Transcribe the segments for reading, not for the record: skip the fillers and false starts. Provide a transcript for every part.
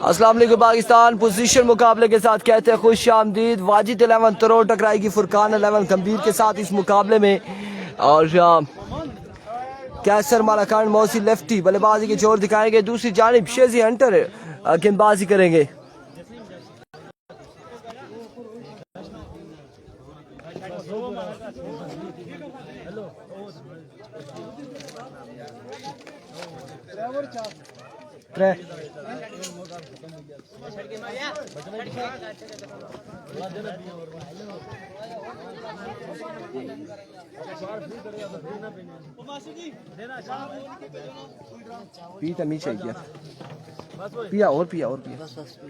अस्सलाम वालेकुम पाकिस्तान। पोजीशन मुकाबले के साथ कहते हैं खुश आमदीद। वाजिद 11 तरोड़ टकराएगी फुरकान 11 गंभीर के साथ इस मुकाबले में। और कैसर मालाकान मौसी लेफ्टी बल्लेबाजी के जोर दिखाएंगे। दूसरी जानिब शेजी हंटर गेंदबाजी करेंगे। पीता नहीं चाहिए, पिया और पिया और पिया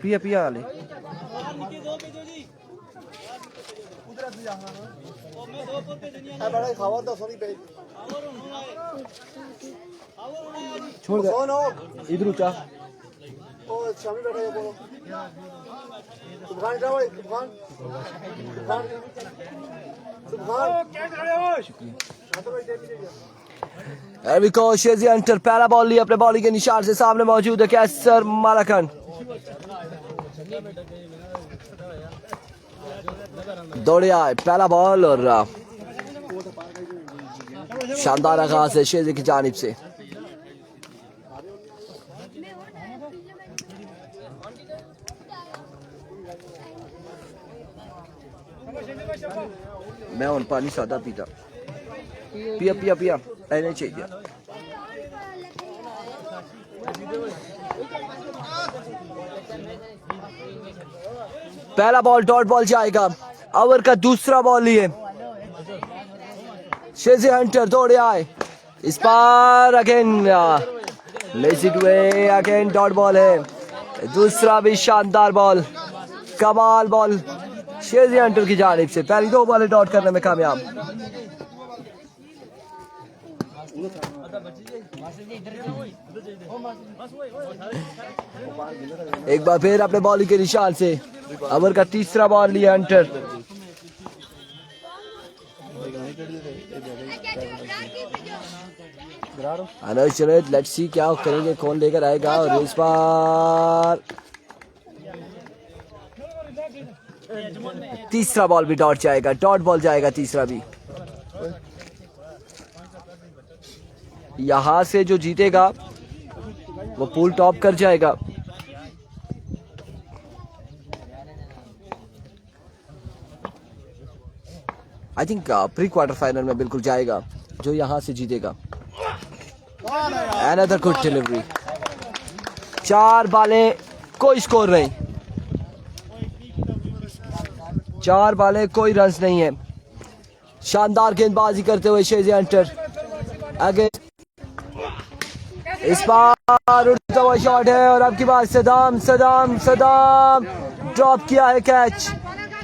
पिया पिया वाले छोड़ दे इधर उठा। शेजी हंटर पहला बॉल लिया अपने बॉलिंग के निशान से। सामने मौजूद है कैसर मालाकान। दौड़े आए पहला बॉल और शानदार आगाज है शेजी की जानिब से। मैं उन पानी सादा पीता पिया पिया पिया नहीं चाहिए। पहला बॉल डॉट बॉल जाएगा। ओवर का दूसरा बॉल लिए शेजी हंटर दौड़े आए इस बार अगेन अगेन डॉट बॉल है। दूसरा भी शानदार बॉल कमाल बॉल शेजी हंटर की जानिब से। पहली दो बॉलें डॉट करने में कामयाब। एक बार फिर अपने बॉलिंग के निशान से ओवर का तीसरा बॉल लिया हंटर। लेट्स सी क्या करेंगे, कौन लेकर आएगा। और इस बार तीसरा बॉल भी डॉट जाएगा, डॉट बॉल जाएगा तीसरा भी। यहां से जो जीतेगा वो पूल टॉप कर जाएगा। I think pre quarter final में बिल्कुल जाएगा जो यहां से जीतेगा। Another good delivery. 4 बालें कोई स्कोर नहीं, 4 बालें कोई रन्स नहीं है। शानदार गेंदबाजी करते हुए शेजी हंटर आगे। इस बार उड़ता हुआ शॉट है और अब की बार सदाम सदाम सदाम ड्रॉप किया है कैच।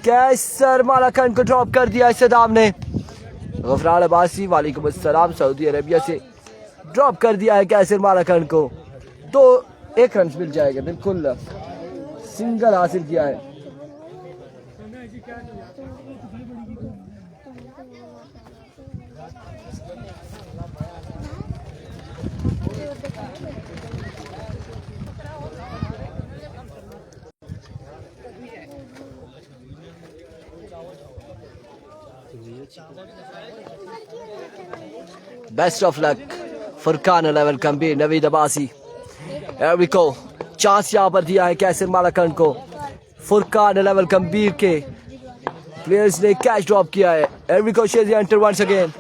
कैसर मालाकान को ड्रॉप कर दिया है सदाम ने। गफरान अब्बासी वालेकुम अस्सलाम सऊदी अरेबिया से ड्रॉप कर दिया है कैसर मालाकान को। तो 1 रन मिल जाएगा, बिल्कुल सिंगल हासिल किया है। बेस्ट ऑफ लक फुरकान 11 गंभीर Naveed Abbasi. Here we go. Chance यहाँ पर दिया है कैसर मालाकान को। फुरकान 11 गंभीर के प्लेयर्स ने कैच ड्रॉप किया है। Here we go. शेजी hunter once again.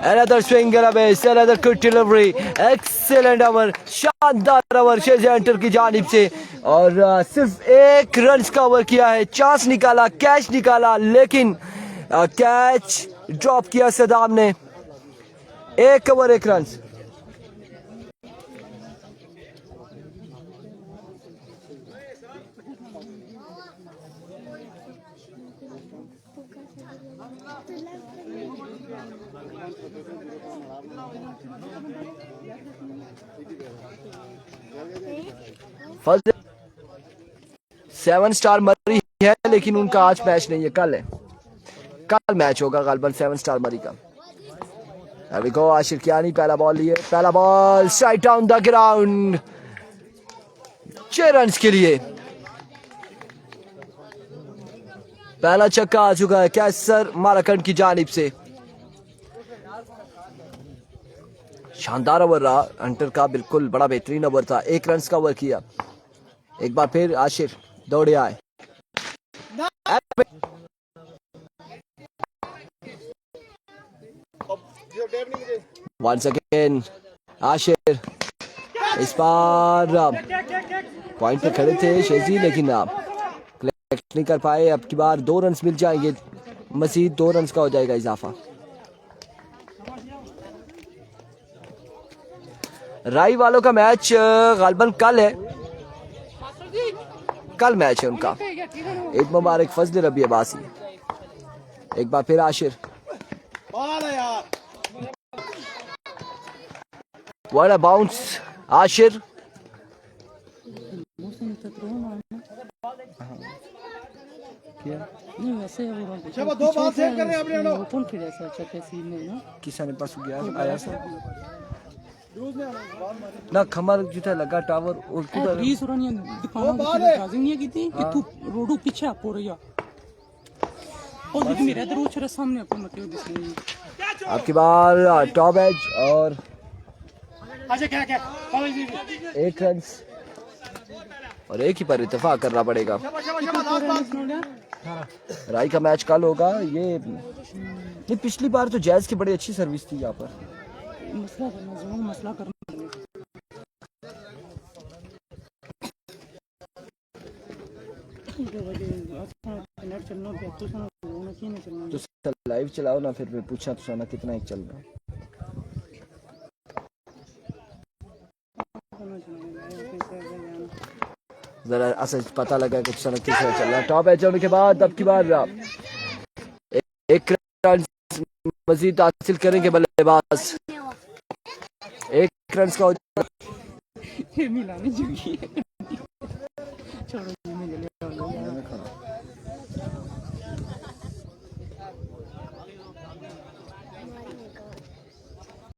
Another swing and a base. Another good delivery. Excellent over, शानदार ओवर शेजी हंटर की जानिब से। और सिर्फ 1 रन का ओवर किया है। चांस निकाला, कैच निकाला, लेकिन कैच ड्रॉप किया सदाम ने। 1 ओवर 1 रन। 7 स्टार मरी है, लेकिन उनका आज मैच नहीं है, कल है। कल मैच होगा गालबन 7 स्टार मरी का। अभी को आशिर कियानी पहला बॉल लिए, पहला ball strike down the ground, 6 run के लिए। पहला छक्का आ चुका है कैसर मालाकंड की जानिब से। शानदार ओवर रहा हंटर का, बिल्कुल बड़ा बेहतरीन ओवर था। 1 रन का ओवर किया। एक बार फिर आशिर दौड़े आए। वंस अगेन आशिर, इस बार पॉइंट पे खड़े थे शेजी, लेकिन कलेक्ट नहीं कर पाए। अब की बार 2 रन मिल जाएंगे, मजीद 2 रन का हो जाएगा इजाफा। राई वालों का मैच गालबन कल है, कल मैच है उनका। ईद मुबारक फजल रबी अब्बासी। एक बार फिर Ashir, what a bounce Ashir. किसान पास गया आया ना खमर जिथे लगा टावर और कुदर 20 रन दुकान नहीं की थी कि तू रोडू पीछे पड़ रहा और जो मेरा इधर उछरा सामने को मतलब दिस आपकी बार टॉप एज और अच्छा क्या 1 रन और एक ही पर इत्तेफाक करना पड़ेगा। राई का मैच कल होगा। ये पिछली बार तो जैज की बड़ी अच्छी सर्विस थी यहाँ पर। मसला करना तो लाइव चलाओ ना, फिर मैं पूछा तो साना कितना एक चल रहा है। जरा असल पता लगा कि साना कितना चल रहा है। टॉप एज होने के बाद अब की बार एक रन मजीद हासिल करेंगे बल्लेबाज। 1 रन का